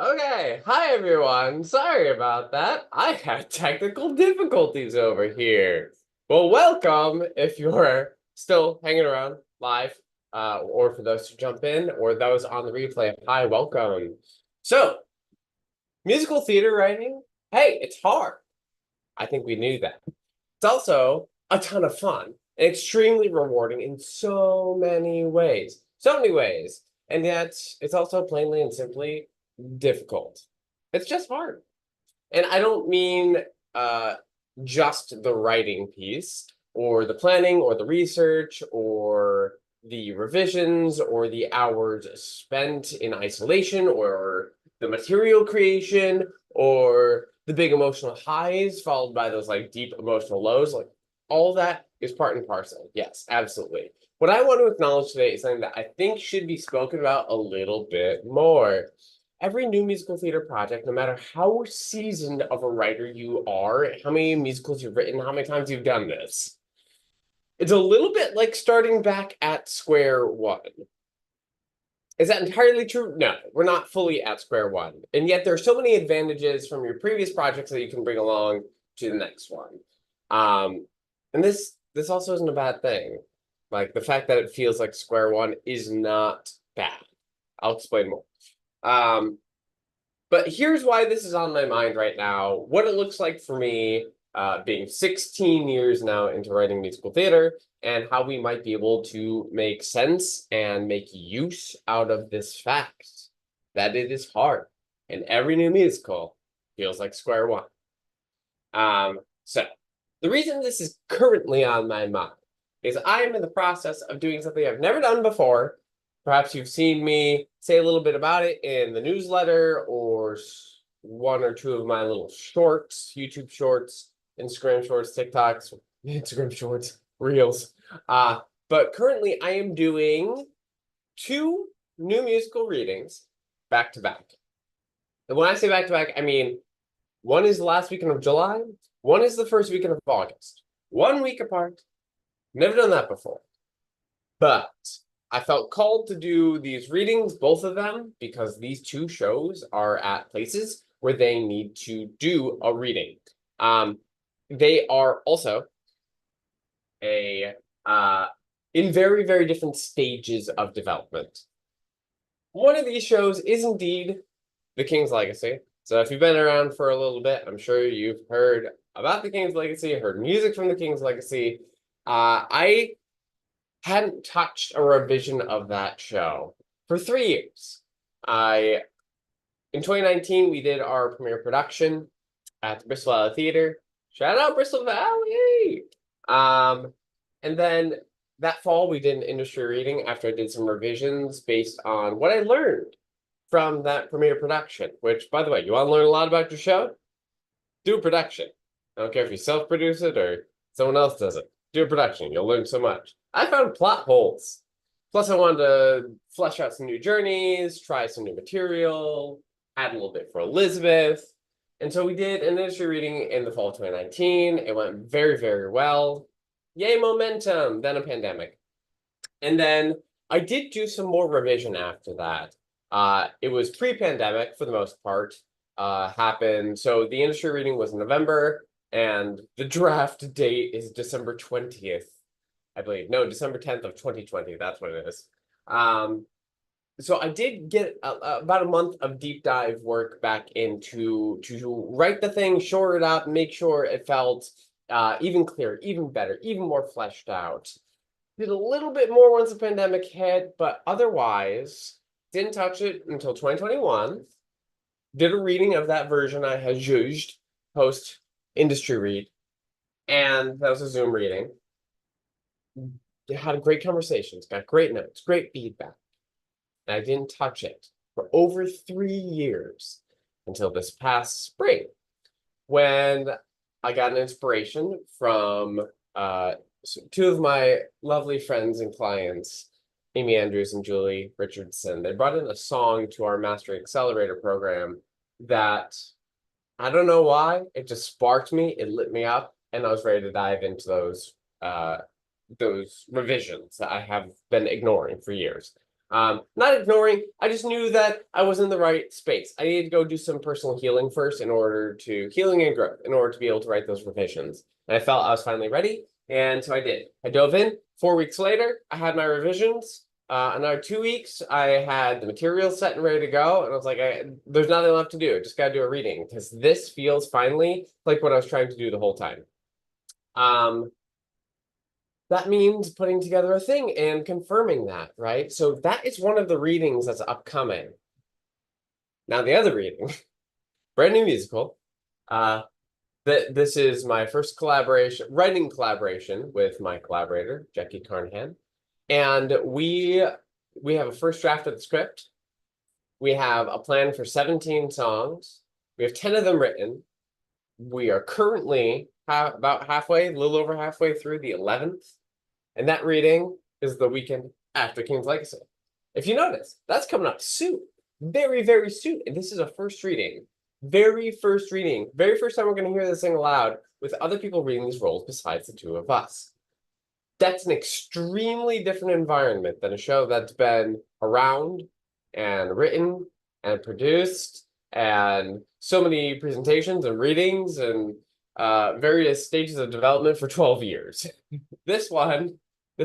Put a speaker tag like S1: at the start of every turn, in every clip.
S1: Okay, hi everyone. Sorry about that. I had technical difficulties over here. Well, welcome if you're still hanging around live, or for those who jump in, or those on the replay. Hi, welcome. So, musical theater writing, hey, it's hard. I think we knew that. It's also a ton of fun and extremely rewarding in so many ways. So many ways. And yet, it's also plainly and simply difficult. It's just hard. And I don't mean uh, just the writing piece, or the planning, or the research, or the revisions, or the hours spent in isolation, or the material creation, or the big emotional highs followed by those like deep emotional lows. Like all that is part and parcel. Yes, absolutely. What I want to acknowledge today is something that I think should be spoken about a little bit more. Every new musical theater project, no matter how seasoned of a writer you are, how many musicals you've written, how many times you've done this, it's a little bit like starting back at square one. Is that entirely true? No, we're not fully at square one. And yet there are so many advantages from your previous projects that you can bring along to the next one. And this also isn't a bad thing. Like the fact that it feels like square one is not bad. I'll explain more. Um, But here's why this is on my mind right now. What it looks like for me, being 16 years now into writing musical theater, and how we might be able to make sense and make use out of this fact that it is hard, and every new musical feels like square one. So the reason this is currently on my mind is I am in the process of doing something I've never done before. Perhaps you've seen me say a little bit about it in the newsletter or one or two of my little shorts, YouTube shorts, Instagram shorts, TikToks, Instagram shorts, Reels. But currently I am doing two new musical readings back to back. And when I say back to back, I mean one is the last weekend of July, one is the first weekend of August. 1 week apart. Never done that before. But I felt called to do these readings, both of them, because these two shows are at places where they need to do a reading. They are also a in very, very different stages of development. One of these shows is indeed The King's Legacy. So if you've been around for a little bit, I'm sure you've heard about The King's Legacy, heard music from The King's Legacy. I hadn't touched a revision of that show for 3 years. In 2019, we did our premiere production at the Bristol Valley Theater. Shout out Bristol Valley! And then that fall, we did an industry reading after I did some revisions based on what I learned from that premiere production, which, by the way, you want to learn a lot about your show? Do a production. I don't care if you self-produce it or someone else does it. Do a production. You'll learn so much. I found plot holes. Plus, I wanted to flesh out some new journeys, try some new material, add a little bit for Elizabeth. And so we did an industry reading in the fall of 2019. It went very, very well. Yay, momentum. Then a pandemic. And then I did do some more revision after that. It was pre-pandemic for the most part. Happened. So the industry reading was in November, and the draft date is December 20th, I believe. No, December 10th of 2020. That's what it is. So I did get about a month of deep dive work back into to write the thing, shore it up, make sure it felt even clearer, even better, even more fleshed out. Did a little bit more once the pandemic hit, but otherwise didn't touch it until 2021. Did a reading of that version I had judged post industry read, and that was a Zoom reading. Had great conversations, got great notes, great feedback. And I didn't touch it for over 3 years until this past spring, when I got an inspiration from two of my lovely friends and clients, Amy Andrews and Julie Richardson. They brought in a song to our Mastery Accelerator program that I don't know why, it just sparked me, it lit me up, and I was ready to dive into those revisions that I have been ignoring for years. Not ignoring, I just knew that I was in the right space. I needed to go do some personal healing first healing and growth, in order to be able to write those revisions. And I felt I was finally ready, and so I did. I dove in. 4 weeks later, I had my revisions. Another 2 weeks, I had the material set and ready to go, and I was like, there's nothing left to do. Just gotta do a reading, because this feels finally like what I was trying to do the whole time. That means putting together a thing and confirming that, right? So that is one of the readings that's upcoming. Now the other reading, brand new musical. This is my first writing collaboration with my collaborator, Jackie Carnahan. And we have a first draft of the script. We have a plan for 17 songs. We have 10 of them written. We are currently about halfway, a little over halfway through the 11th. And that reading is the weekend after King's Legacy. If you notice, that's coming up soon. Very, very soon. And this is a first reading. Very first reading. Very first time we're going to hear this thing aloud with other people reading these roles besides the two of us. That's an extremely different environment than a show that's been around and written and produced and so many presentations and readings and various stages of development for 12 years. This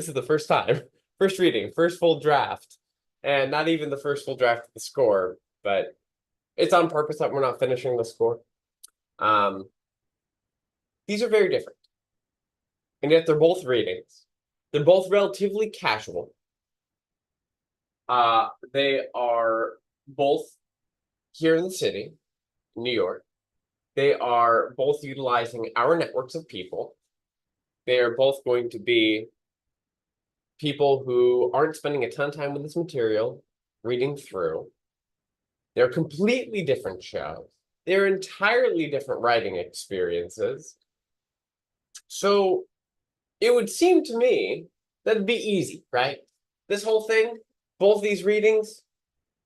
S1: is the first time. First reading, first full draft. And not even the first full draft of the score, but it's on purpose that we're not finishing the score. These are very different. And yet they're both readings. They're both relatively casual. They are both here in the city, New York. They are both utilizing our networks of people. They are both going to be people who aren't spending a ton of time with this material, reading through. They're completely different shows. They're entirely different writing experiences. So it would seem to me that it'd be easy, right? This whole thing, both these readings,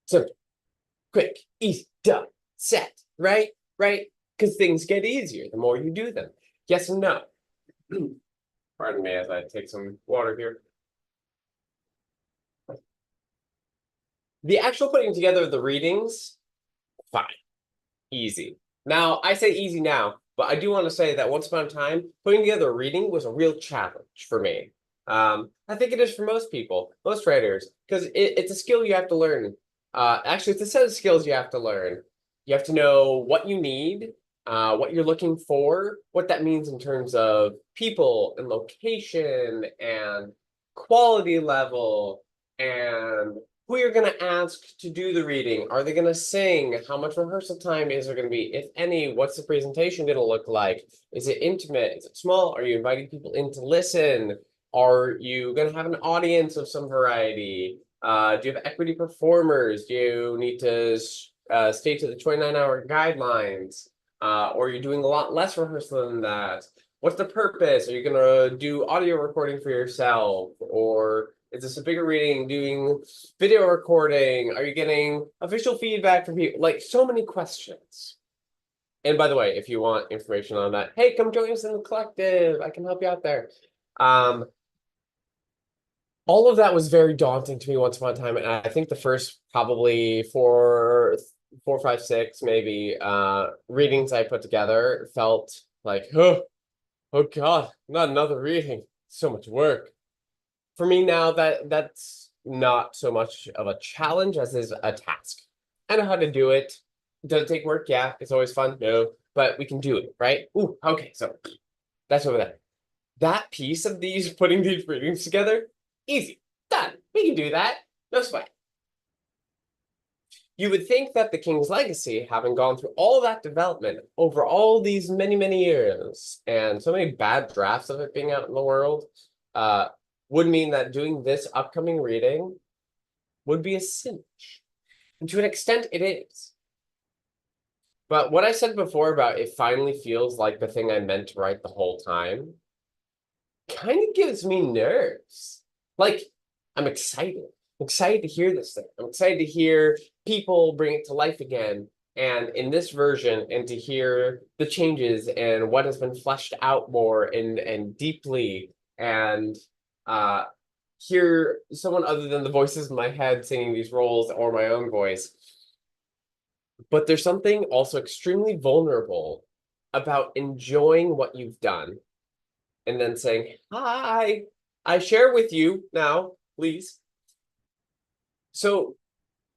S1: simple, quick, easy, done, set, right? Right? Because things get easier the more you do them. Yes and no. Pardon me as I take some water here. The actual putting together of the readings, fine, easy. Now, I say easy now, but I do want to say that once upon a time, putting together a reading was a real challenge for me. I think it is for most people, most writers, because it's a skill you have to learn. Actually, it's a set of skills you have to learn. You have to know what you need, what you're looking for, what that means in terms of people and location and quality level and who you're going to ask to do the reading. Are they going to sing? How much rehearsal time is there going to be? If any, what's the presentation going to look like? Is it intimate? Is it small? Are you inviting people in to listen? Are you going to have an audience of some variety? Do you have equity performers? Do you need to stay to the 29-hour guidelines? Or are you doing a lot less rehearsal than that? What's the purpose? Are you going to do audio recording for yourself? Or is this a bigger reading doing video recording? Are you getting official feedback from people? Like, so many questions. And by the way, if you want information on that, hey, come join us in the collective. I can help you out there. All of that was very daunting to me once upon a time. And I think the first probably four, 5, 6, maybe readings I put together felt like, oh God, not another reading. So much work. For me now, that's not so much of a challenge as is a task. I know how to do it. Does it take work? Yeah. It's always fun. No, but we can do it, right? Ooh, okay. So that's over there. That piece of putting these readings together, easy, done. We can do that. No sweat. You would think that the King's Legacy, having gone through all that development over all these many, many years, and so many bad drafts of it being out in the world, would mean that doing this upcoming reading would be a cinch. And to an extent, it is. But what I said before about it finally feels like the thing I meant to write the whole time kind of gives me nerves. Like, I'm excited. I'm excited to hear this thing. I'm excited to hear people bring it to life again. And in this version, and to hear the changes and what has been fleshed out more and deeply, and hear someone other than the voices in my head singing these roles or my own voice. But there's something also extremely vulnerable about enjoying what you've done and then saying, hi, I share with you now, please. So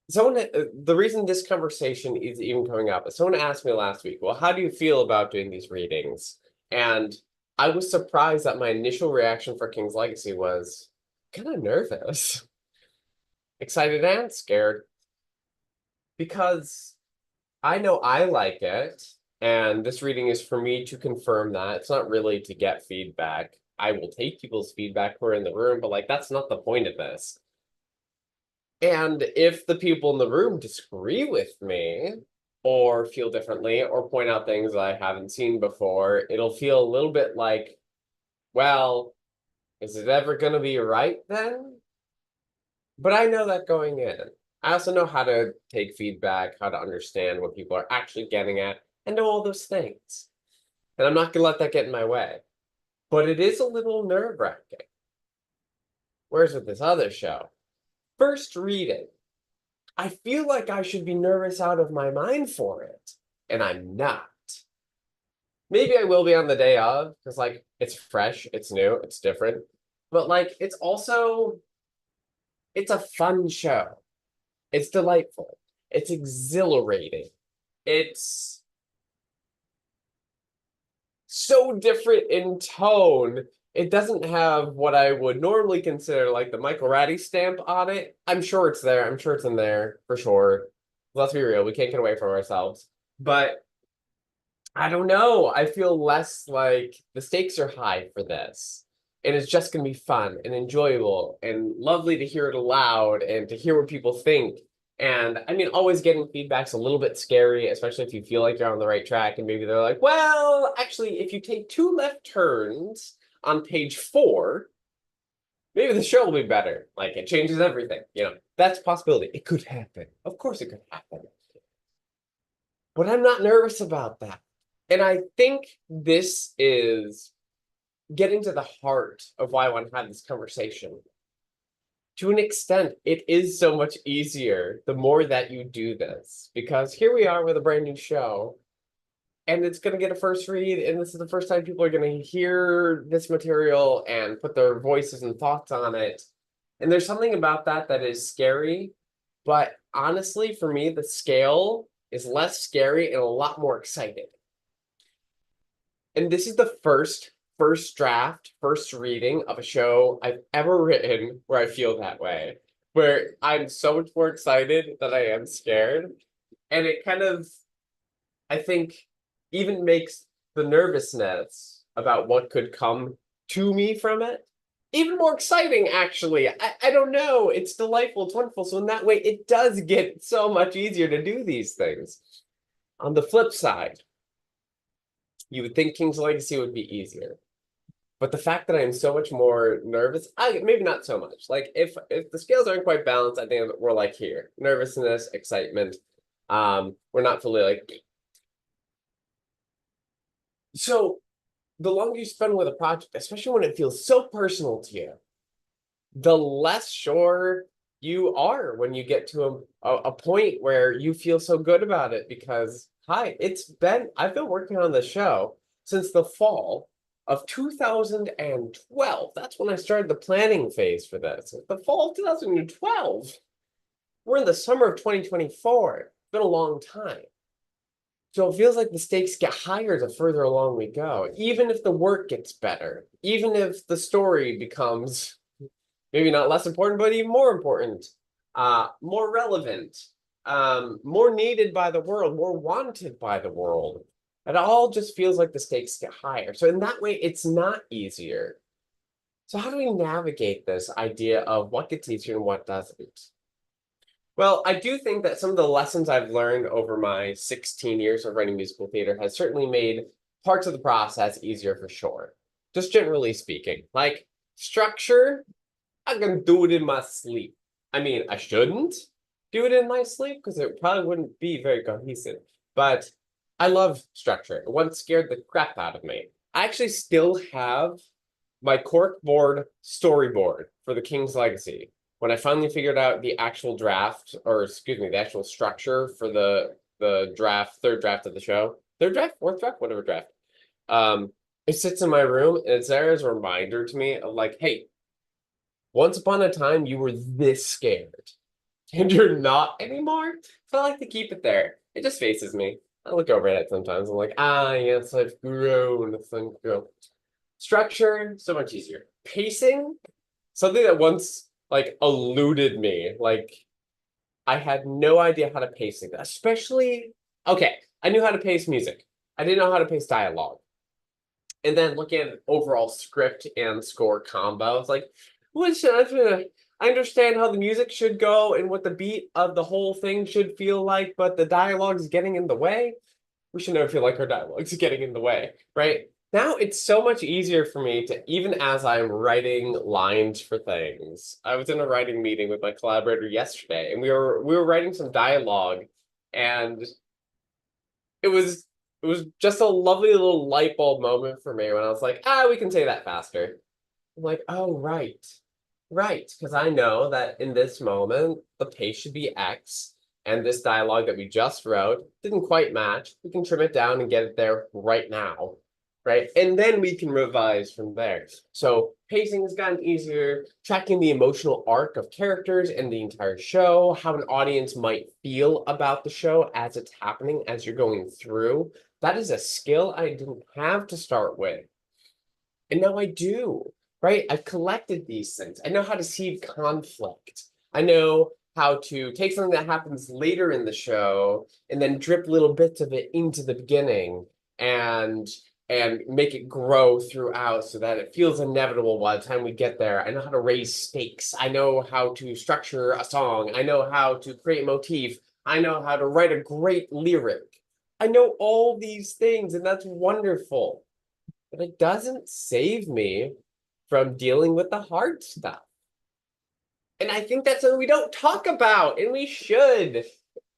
S1: the reason this conversation is even coming up is someone asked me last week, well, how do you feel about doing these readings? And I was surprised that my initial reaction for King's Legacy was kind of nervous, excited and scared, because I know I like it, and this reading is for me to confirm that. It's not really to get feedback. I will take people's feedback who are in the room, but like that's not the point of this. And if the people in the room disagree with me or feel differently or point out things I haven't seen before, it'll feel a little bit like, well, is it ever going to be right then? But I know that going in. I also know how to take feedback, how to understand what people are actually getting at, and know all those things. And I'm not going to let that get in my way. But it is a little nerve-wracking. Whereas with this other show, first reading, I feel like I should be nervous out of my mind for it, and I'm not. Maybe I will be on the day of, because like it's fresh, it's new, it's different. But like it's also it's a fun show. It's delightful. It's exhilarating. It's so different in tone. It doesn't have what I would normally consider like the Michael Ratty stamp on it. I'm sure it's there. I'm sure it's in there for sure. Let's be real. We can't get away from ourselves. But I don't know. I feel less like the stakes are high for this. And it's just going to be fun and enjoyable and lovely to hear it aloud and to hear what people think. And I mean, always getting feedback's a little bit scary, especially if you feel like you're on the right track. And maybe they're like, well, actually, if you take 2 left turns on page 4, maybe the show will be better. Like it changes everything. That's a possibility. It could happen. Of course it could happen. But I'm not nervous about that. And I think this is getting to the heart of why I want to have this conversation. To an extent, it is so much easier the more that you do this, because here we are with a brand new show, and it's going to get a first read, and this is the first time people are going to hear this material and put their voices and thoughts on it. And there's something about that that is scary, but honestly, for me, the scale is less scary and a lot more exciting. And this is the first draft, first reading of a show I've ever written where I feel that way, where I'm so much more excited than I am scared. And it kind of, I think, even makes the nervousness about what could come to me from it even more exciting, actually. I don't know. It's delightful. It's wonderful. So in that way, it does get so much easier to do these things. On the flip side, you would think King's Legacy would be easier. But the fact that I am so much more nervous, maybe not so much. Like if the scales aren't quite balanced, I think we're like here. Nervousness, excitement. We're not fully like. So the longer you spend with a project, especially when it feels so personal to you, the less sure you are when you get to a point where you feel so good about it because, hi, I've been working on the show since the fall of 2012. That's when I started the planning phase for this. The fall of 2012. We're in the summer of 2024. It's been a long time. So it feels like the stakes get higher the further along we go, even if the work gets better, even if the story becomes maybe not less important, but even more important, more relevant, more needed by the world, more wanted by the world. It all just feels like the stakes get higher. So in that way, it's not easier. So how do we navigate this idea of what gets easier and what doesn't? Well, I do think that some of the lessons I've learned over my 16 years of writing musical theater has certainly made parts of the process easier for sure. Just generally speaking, like structure, I can do it in my sleep. I mean, I shouldn't do it in my sleep because it probably wouldn't be very cohesive. But I love structure. It once scared the crap out of me. I actually still have my corkboard storyboard for the King's Legacy, when I finally figured out the actual draft, or excuse me, the actual structure for the draft, third draft of the show, third draft, fourth draft, whatever draft, it sits in my room and it's there as a reminder to me of like, hey, once upon a time you were this scared, and you're not anymore. So I like to keep it there. It just faces me. I look over at it sometimes. I'm like, ah, yes, I've grown. Thank you. Structure, so much easier. Pacing, something that once like eluded me. Like I had no idea how to pace it, especially okay. I knew how to pace music. I didn't know how to pace dialogue. And then looking at overall script and score combo, it's like, what should I understand how the music should go and what the beat of the whole thing should feel like, but the dialogue is getting in the way. We should never feel like our dialogue is getting in the way, right? Now it's so much easier for me to, even as I'm writing lines for things. I was in a writing meeting with my collaborator yesterday, and we were writing some dialogue, and it was it was just a lovely little light bulb moment for me when I was like, we can say that faster. I'm like, oh, right. Right, because I know that in this moment, the pace should be X, and this dialogue that we just wrote didn't quite match. We can trim it down and get it there right now, right? And then we can revise from there. So pacing has gotten easier, tracking the emotional arc of characters and the entire show, how an audience might feel about the show as it's happening, as you're going through. That is a skill I didn't have to start with. And now I do, right? I've collected these things. I know how to see conflict. I know how to take something that happens later in the show and then drip little bits of it into the beginning and make it grow throughout so that it feels inevitable by the time we get there. I know how to raise stakes. I know how to structure a song. I know how to create motif. I know how to write a great lyric. I know all these things, and that's wonderful. But it doesn't save me from dealing with the hard stuff. And I think that's something we don't talk about, and we should.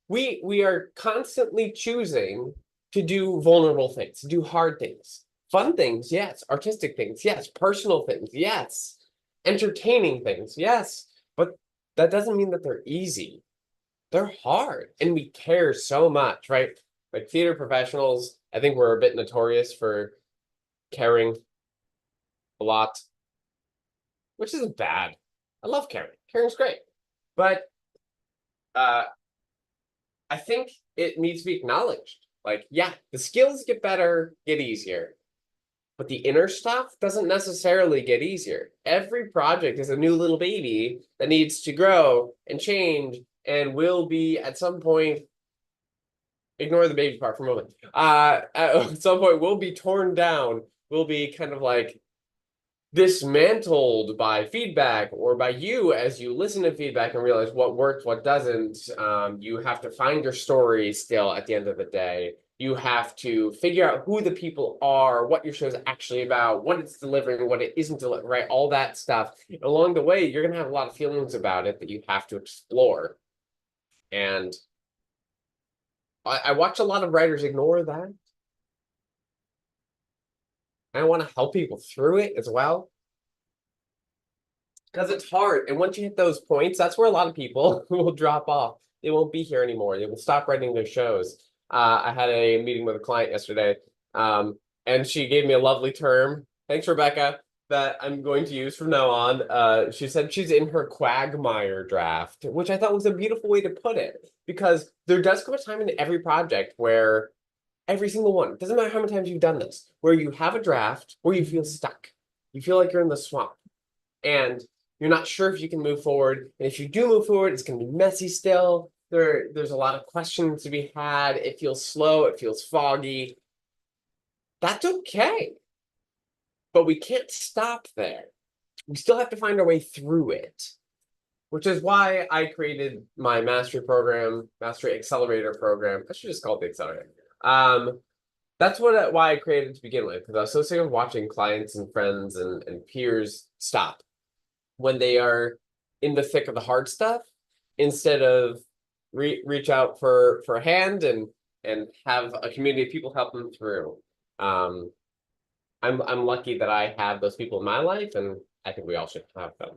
S1: We are constantly choosing to do vulnerable things, to do hard things. Fun things, yes. Artistic things, yes. Personal things, yes. Entertaining things, yes. But that doesn't mean that they're easy. They're hard, and we care so much, right? Like theater professionals, I think we're a bit notorious for caring a lot, which isn't bad. I love caring. Caring's great. But I think it needs to be acknowledged. Like, yeah, the skills get better, get easier. But the inner stuff doesn't necessarily get easier. Every project is a new little baby that needs to grow and change and will be at some point, ignore the baby part for a moment. At some point will be torn down, will be kind of like dismantled by feedback or by you as you listen to feedback and realize what works, what doesn't. You have to find your story still at the end of the day. You have to figure out who the people are, what your show is actually about, what it's delivering, what it isn't delivering, right? All that stuff. And along the way, you're going to have a lot of feelings about it that you have to explore. And I watch a lot of writers ignore that. I want to help people through it as well. Because it's hard. And once you hit those points, that's where a lot of people will drop off. They won't be here anymore. They will stop writing their shows. I had a meeting with a client yesterday, and she gave me a lovely term. Thanks, Rebecca, that I'm going to use from now on. She said she's in her quagmire draft, which I thought was a beautiful way to put it. Because there does come a time in every project where every single one, it doesn't matter how many times you've done this, where you have a draft where you feel stuck. You feel like you're in the swamp. And you're not sure if you can move forward. And if you do move forward, it's going to be messy still. There's a lot of questions to be had. It feels slow. It feels foggy. That's okay. But we can't stop there. We still have to find our way through it, which is why I created my mastery program, mastery accelerator program. I should just call it the accelerator. That's why I created it to begin with, because I was so sick of watching clients and friends and peers stop when they are in the thick of the hard stuff, instead of reach out for a hand and have a community of people help them through. I'm lucky that I have those people in my life, and I think we all should have them.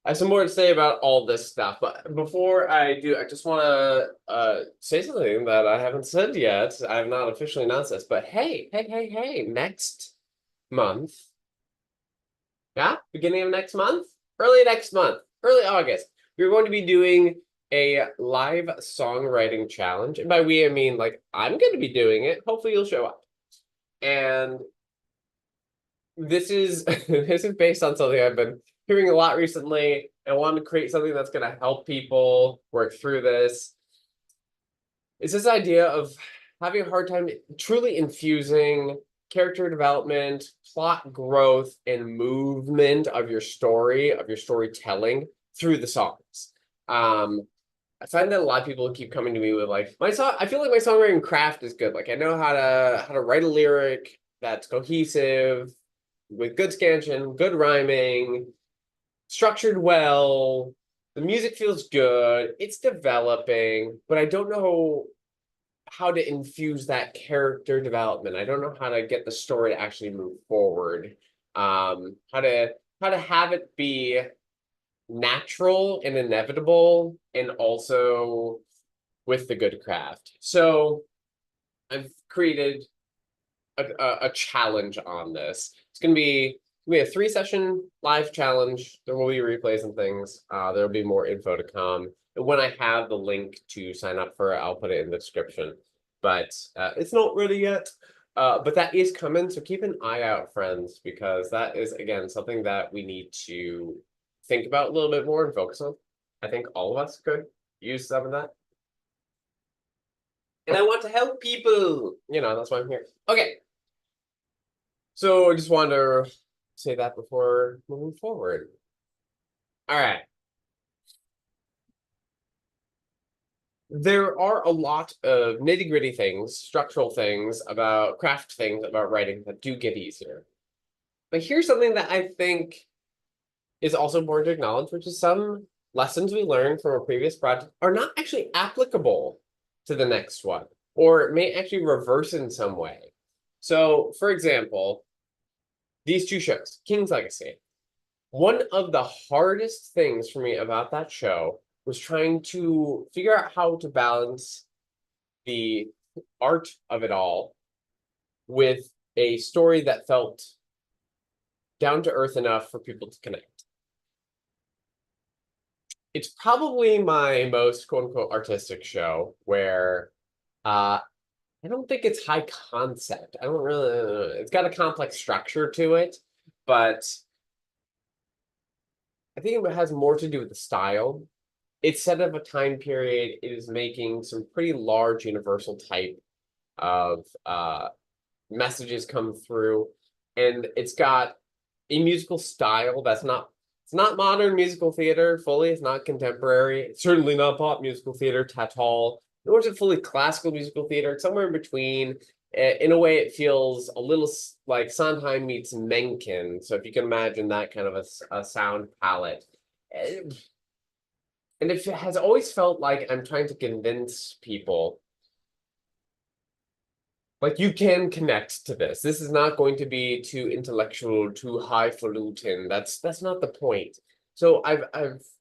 S1: I have some more to say about all this stuff, but before I do, I just want to say something that I haven't said yet. I have not officially announced this, but hey, next month, yeah, beginning of next month, early next month, early August, we're going to be doing a live songwriting challenge. And by we, I mean, like, I'm going to be doing it. Hopefully you'll show up. And this is this is based on something I've been hearing a lot recently. I wanted to create something that's going to help people work through this. It's this idea of having a hard time truly infusing character development, plot growth, and movement of your story, of your storytelling through the songs. I find that a lot of people keep coming to me with like my song. I feel like my songwriting craft is good. Like I know how to write a lyric that's cohesive, with good scansion, good rhyming, structured well. The music feels good. It's developing, but I don't know how to infuse that character development. I don't know how to get the story to actually move forward. How to have it be natural and inevitable, and also with the good craft. So I've created a challenge on this. It's gonna be a 3-session live challenge. There will be replays and things. There'll be more info to come. And when I have the link to sign up for it, I'll put it in the description. But it's not ready yet. But that is coming, so keep an eye out, friends, because that is, again, something that we need to think about a little bit more and focus on. I think all of us could use some of that. And I want to help people. You know, that's why I'm here. Okay. So I just wanted to say that before moving forward. All right. There are a lot of nitty-gritty things, structural things, about craft things, about writing that do get easier. But here's something that I think is also important to acknowledge, which is some lessons we learned from a previous project are not actually applicable to the next one, or it may actually reverse in some way. So, for example, these 2 shows, King's Legacy. One of the hardest things for me about that show was trying to figure out how to balance the art of it all with a story that felt down to earth enough for people to connect. It's probably my most quote unquote artistic show where I don't think it's high concept. I don't really, it's got a complex structure to it, but I think it has more to do with the style. It's set of a time period. It is making some pretty large universal type of messages come through, and it's got a musical style that's not, it's not modern musical theater fully. It's not contemporary. It's certainly not pop musical theater at all. Nor is it fully classical musical theater. It's somewhere in between. In a way, it feels a little like Sondheim meets Mencken. So if you can imagine that kind of a sound palette. And it has always felt like I'm trying to convince people, like, you can connect to this. This is not going to be too intellectual, too highfalutin. That's not the point. So I've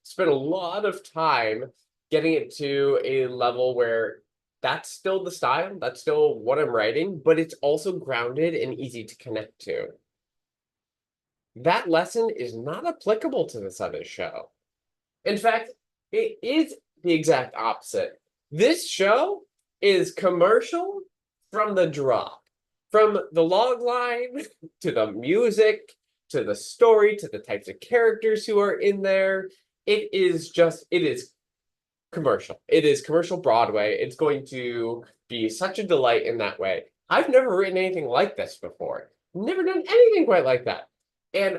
S1: spent a lot of time getting it to a level where that's still the style, that's still what I'm writing, but it's also grounded and easy to connect to. That lesson is not applicable to this other show. In fact, it is the exact opposite. This show is commercial from the drop, from the log line to the music, to the story, to the types of characters who are in there. It is commercial. It is commercial Broadway. It's going to be such a delight in that way. I've never written anything like this before. Never done anything quite like that. And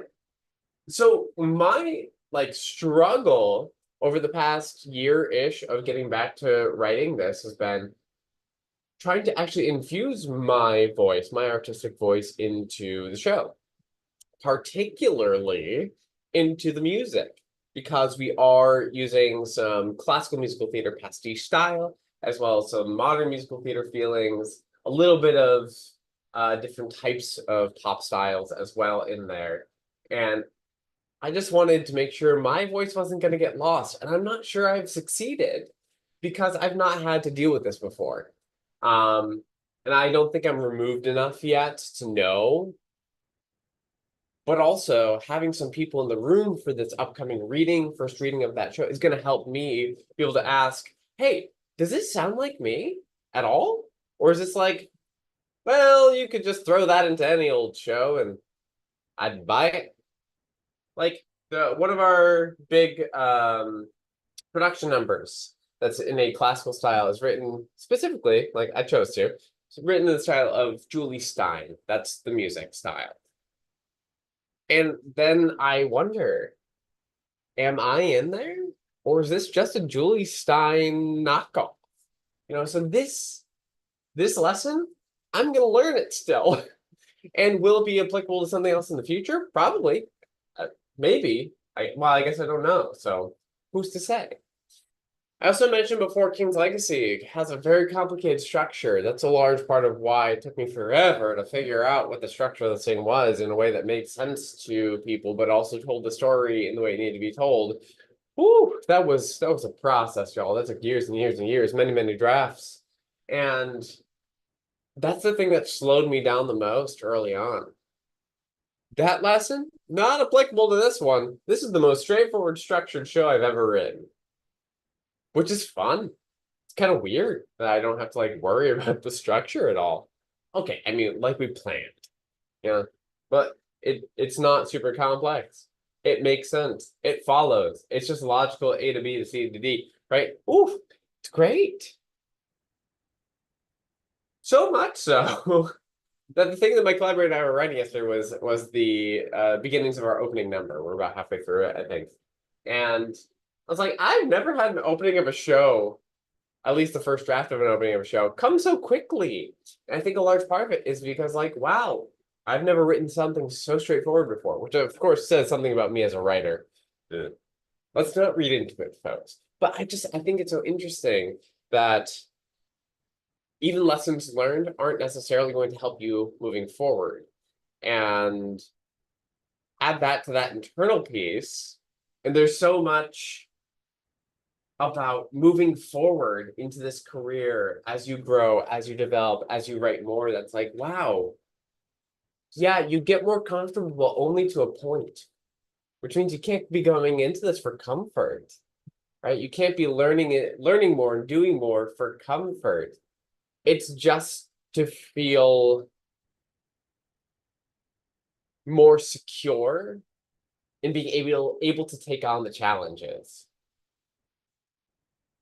S1: so my struggle over the past year-ish of getting back to writing this has been trying to actually infuse my voice, my artistic voice, into the show, particularly into the music, because we are using some classical musical theater pastiche style, as well as some modern musical theater feelings, a little bit of different types of pop styles as well in there. And I just wanted to make sure my voice wasn't going to get lost. And I'm not sure I've succeeded because I've not had to deal with this before. And I don't think I'm removed enough yet to know. But also, having some people in the room for this upcoming reading, first reading of that show, is going to help me be able to ask, hey, does this sound like me at all? Or is this like, well, you could just throw that into any old show and I'd buy it? Like one of our big production numbers that's in a classical style is written specifically, like I chose to, it's written in the style of Julie Stein. That's the music style. And then I wonder, am I in there? Or is this just a Julie Stein knockoff? So this lesson, I'm gonna learn it still. And will it be applicable to something else in the future? Probably. Maybe. I guess I don't know. So who's to say? I also mentioned before King's Legacy has a very complicated structure. That's a large part of why it took me forever to figure out what the structure of this thing was in a way that made sense to people, but also told the story in the way it needed to be told. Whew, that was a process, y'all. That took years and years and years, many, many drafts. And that's the thing that slowed me down the most early on. That lesson, not applicable to this one. This is the most straightforward structured show I've ever written, which is fun. It's kind of weird that I don't have to like worry about the structure at all. Okay, I mean, like we planned, but it's not super complex. It makes sense. It follows. It's just logical A to B to C to D, right? Oof, it's great. So much so that the thing that my collaborator and I were writing yesterday was the beginnings of our opening number. We're about halfway through it, I think. And I was like, I've never had an opening of a show, at least the first draft of an opening of a show, come so quickly. And I think a large part of it is because, like, wow, I've never written something so straightforward before, which of course says something about me as a writer. Let's not read into it, folks. But I think it's so interesting that even lessons learned aren't necessarily going to help you moving forward. And add that to that internal piece, and there's so much about moving forward into this career as you grow, as you develop, as you write more, that's like, wow, yeah, you get more comfortable only to a point, which means you can't be going into this for comfort, right? You can't be learning more and doing more for comfort. It's just to feel more secure in being able to take on the challenges.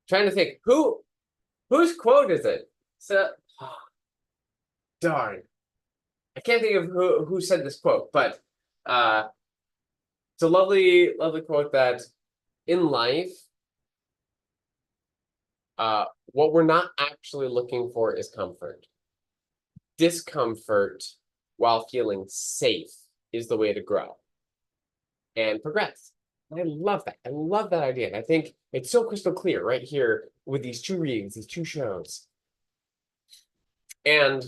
S1: Trying to think whose quote is it? So darn. I can't think of who said this quote, but it's a lovely, lovely quote that in life, what we're not actually looking for is comfort. Discomfort while feeling safe is the way to grow and progress. And I love that. I love that idea. And I think it's so crystal clear right here with these two readings, these two shows. And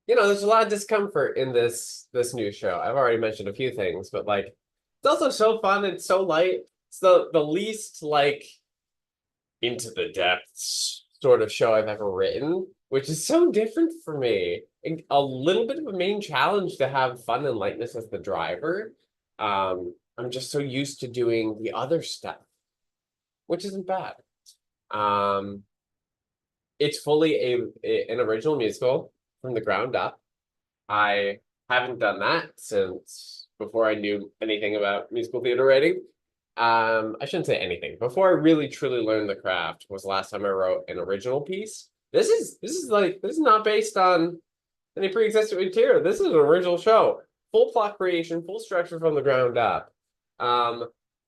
S1: there's a lot of discomfort in this new show. I've already mentioned a few things, but like it's also so fun and so light. It's the least like into the depths sort of show I've ever written, which is so different for me. And a little bit of a main challenge to have fun and lightness as the driver. I'm just so used to doing the other stuff, which isn't bad. It's fully an original musical from the ground up. I haven't done that since before I knew anything about musical theater writing. I shouldn't say anything. Before I really truly learned the craft was the last time I wrote an original piece. This is not based on any pre-existing material. This is an original show. Full plot creation, full structure from the ground up.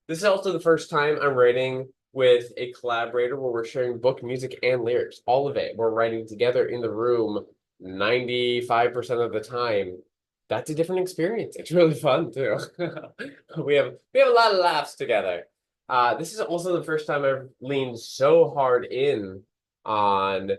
S1: This is also the first time I'm writing with a collaborator where we're sharing book, music, and lyrics. All of it. We're writing together in the room 95% of the time. That's a different experience. It's really fun too. we have a lot of laughs together. This is also the first time I've leaned so hard in on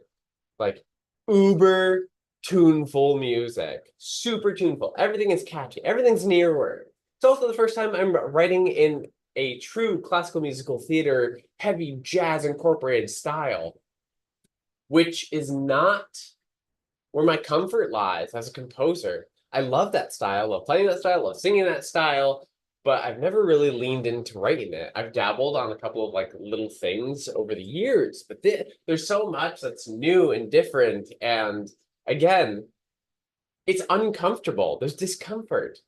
S1: like uber tuneful music, super tuneful. Everything is catchy. Everything's near word. It's also the first time I'm writing in a true classical musical theater, heavy jazz incorporated style, which is not where my comfort lies as a composer. I love that style, love playing that style, love singing that style, but I've never really leaned into writing it. I've dabbled on a couple of like little things over the years, but there's so much that's new and different. And again, it's uncomfortable. There's discomfort.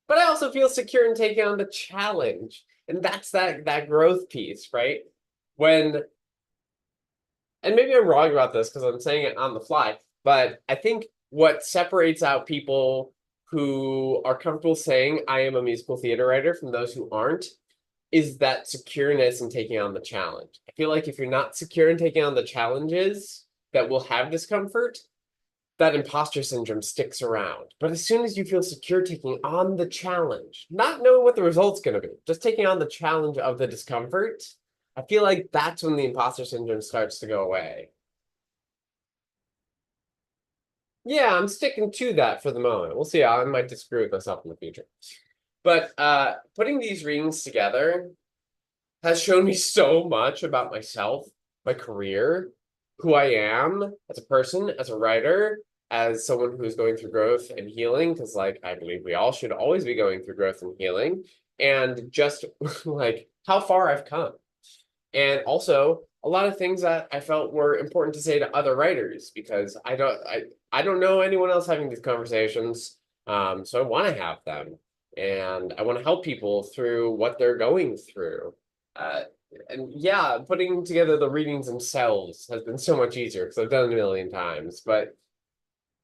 S1: But I also feel secure in taking on the challenge. And that's that growth piece, right? When, and maybe I'm wrong about this because I'm saying it on the fly, but I think what separates out people who are comfortable saying I am a musical theater writer from those who aren't is that secureness in taking on the challenge. I feel like if you're not secure in taking on the challenges that will have discomfort, that imposter syndrome sticks around. But as soon as you feel secure taking on the challenge, not knowing what the result's going to be, just taking on the challenge of the discomfort, I feel like that's when the imposter syndrome starts to go away. Yeah, I'm sticking to that for the moment. We'll see. I might disagree with myself in the future. But putting these readings together has shown me so much about myself, my career, who I am as a person, as a writer, as someone who's going through growth and healing, because like I believe we all should always be going through growth and healing, and just like how far I've come. And also a lot of things that I felt were important to say to other writers because I don't know anyone else having these conversations. So I want to have them and I want to help people through what they're going through. Uh, and yeah, putting together the readings themselves has been so much easier because I've done it a million times, but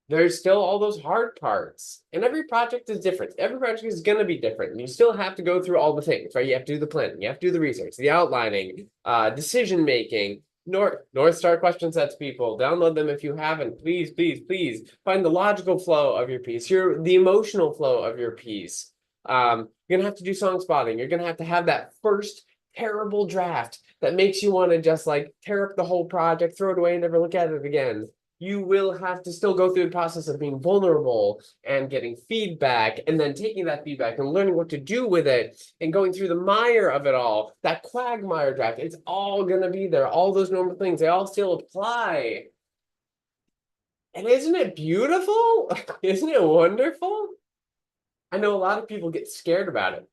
S1: there's still all those hard parts. And every project is different. Every project is going to be different. And you still have to go through all the things, right? You have to do the planning, you have to do the research, the outlining, decision making, North Star question sets, people. Download them if you haven't. Please, please, please find the logical flow of your piece, the emotional flow of your piece. You're gonna have to do song spotting. You're gonna have to have that first terrible draft that makes you want to just like tear up the whole project, throw it away, and never look at it again. You will have to still go through the process of being vulnerable and getting feedback and then taking that feedback and learning what to do with it and going through the mire of it all, that quagmire draft. It's all going to be there. All those normal things, they all still apply. And isn't it beautiful? Isn't it wonderful? I know a lot of people get scared about it,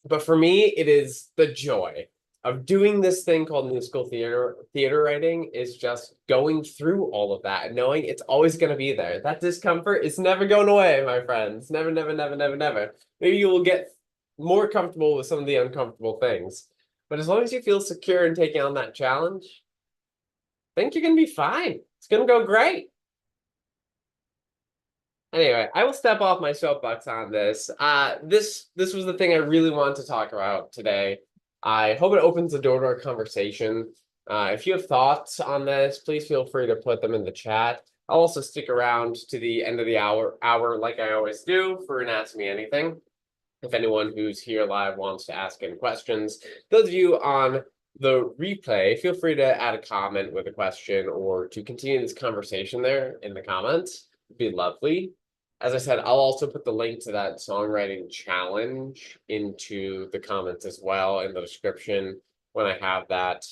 S1: but for me, it is the joy of doing this thing called musical theater writing is just going through all of that and knowing it's always going to be there. That discomfort is never going away, my friends. Never, never, never, never, never. Maybe you will get more comfortable with some of the uncomfortable things. But as long as you feel secure in taking on that challenge, I think you're going to be fine. It's going to go great. Anyway, I will step off my soapbox on this. This was the thing I really wanted to talk about today. I hope it opens the door to our conversation. If you have thoughts on this, please feel free to put them in the chat. I'll also stick around to the end of the hour like I always do for an Ask Me Anything. If anyone who's here live wants to ask any questions, those of you on the replay, feel free to add a comment with a question or to continue this conversation there in the comments. It'd be lovely. As I said, I'll also put the link to that songwriting challenge into the comments as well in the description when I have that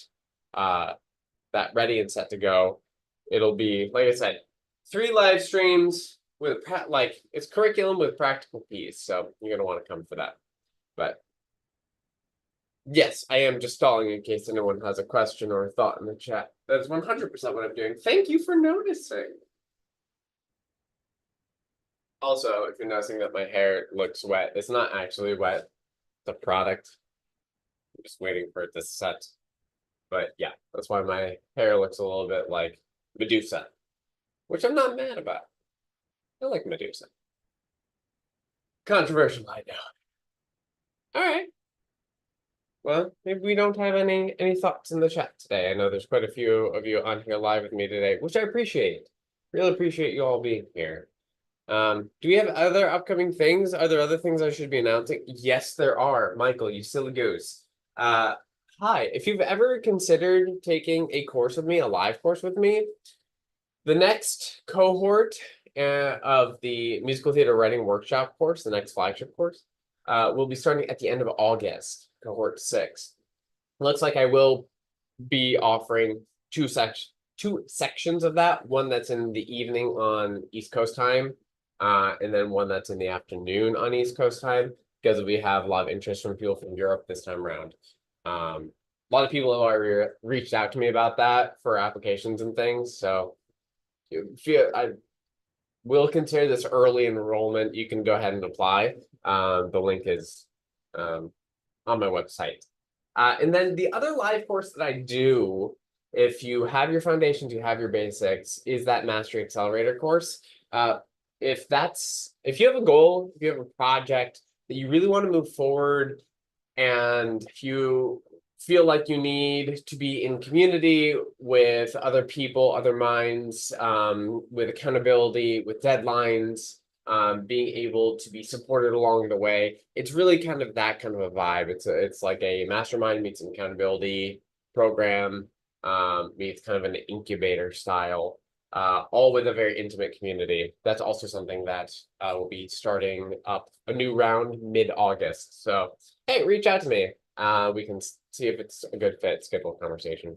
S1: that ready and set to go. It'll be, like I said, 3 live streams with like it's curriculum with practical piece, so you're gonna want to come for that. But yes, I am just stalling in case anyone has a question or a thought in the chat. That is 100% what I'm doing. Thank you for noticing. Also, if you're noticing that my hair looks wet, it's not actually wet. It's a product. I'm just waiting for it to set. But yeah, that's why my hair looks a little bit like Medusa, which I'm not mad about. I like Medusa. Controversial, I know. All right. Well, maybe we don't have any thoughts in the chat today. I know there's quite a few of you on here live with me today, which I appreciate. Really appreciate you all being here. Do we have other upcoming things? Are there other things I should be announcing? Yes, there are. Michael, you silly goose. Hi, if you've ever considered taking a course with me, a live course with me, the next cohort of the musical theater writing workshop course, the next flagship course, will be starting at the end of August, cohort 6. Looks like I will be offering two sections of that. One that's in the evening on East Coast time, and then one that's in the afternoon on East Coast time, because we have a lot of interest from people from Europe this time around. A lot of people have already reached out to me about that for applications and things. So I will consider this early enrollment. You can go ahead and apply. The link is on my website. And then the other live course that I do, if you have your foundations, you have your basics, is that Mastery Accelerator course. If you have a goal, if you have a project that you really want to move forward, and if you feel like you need to be in community with other people, other minds, with accountability, with deadlines, being able to be supported along the way. It's really kind of that kind of a vibe. It's like a mastermind meets an accountability program, meets kind of an incubator style, all with a very intimate community. That's also something that will be starting up a new round mid-August. So, hey, reach out to me. We can see if it's a good fit, schedule a conversation.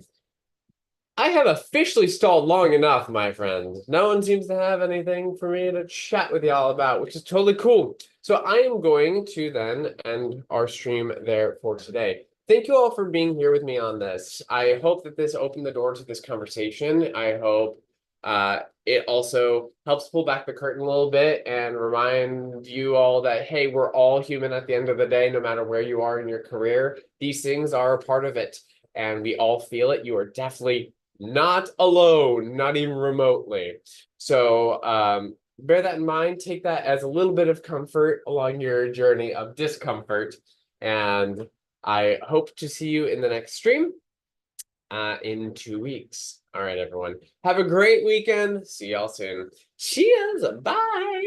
S1: I have officially stalled long enough, my friends. No one seems to have anything for me to chat with y'all about, which is totally cool. So I am going to then end our stream there for today. Thank you all for being here with me on this. I hope that this opened the door to this conversation. I hope it also helps pull back the curtain a little bit and remind you all that, hey, we're all human at the end of the day, no matter where you are in your career. These things are a part of it, and we all feel it. You are definitely not alone, not even remotely. So bear that in mind. Take that as a little bit of comfort along your journey of discomfort. And I hope to see you in the next stream in 2 weeks. All right, everyone. Have a great weekend. See y'all soon. Cheers. Bye.